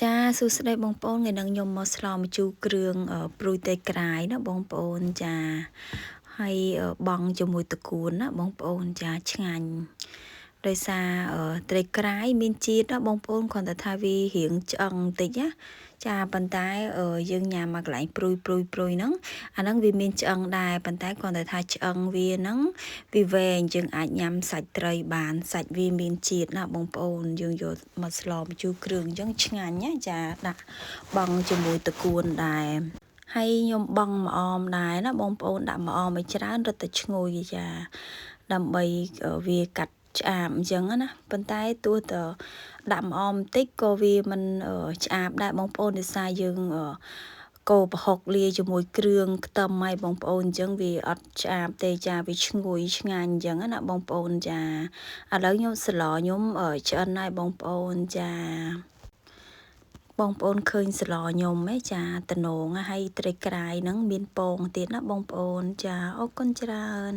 ចាសួស្តីបងប្អូនថ្ងៃនេះខ្ញុំមកស្លម្ជូរគ្រឿងព្រួយតេក្រាយណាបងប្អូនចាហើយបង់ជាមួយតកួនណាបងប្អូនចាឆ្ងាញ់ដោយសារត្រីក្រាយមានជាតិណាបងប្អូនគ្រាន់តែថាវារៀងឆ្អឹងបន្តិចណាចាប៉ុន្តែយើងញ៉ាំមកកន្លែងព្រួយហ្នឹងអាហ្នឹងវាមានឆ្អឹងដែរប៉ុន្តែគ្រាន់តែថាឆ្អឹងវាហ្នឹងវាវែងយើងអាចញ៉ាំសាច់ត្រីបានសាច់វាមានជាតិណាបងប្អូនយើងយកមកស្លម្ជូរគ្រឿងអញ្ចឹងឆ្ងាញ់ណាចាដាក់បង់ជាមួយតកួនដែរហើយខ្ញុំបង់ម្អមដែរណាបងប្អូនដាក់ម្អមឲ្យច្រើនរត់តែឈ្ងុយចាដើម្បីវាកាត់ឆ្អាបអញ្ចឹងណាប៉ុន្តែទោះតដាក់ម្អមបន្តិចក៏វាមិនឆ្អាបដែរបងប្អូនដោយសារយើងកូរប្រហុកលាយជាមួយគ្រឿងខ្ទឹមឲ្យបងប្អូនអញ្ចឹងវាអត់ឆ្អាបទេចាវាឈ្ងុយឆ្ងាញ់អញ្ចឹងណាបងប្អូនចាឥឡូវខ្ញុំស្លខ្ញុំឆ្អិនហើយបងប្អូនចាបងប្អូនឃើញស្លខ្ញុំហ៎ចាតំណងហើយត្រីក្រាយហ្នឹងមានពងទៀតណាបងប្អូនចាអរគុណច្រើន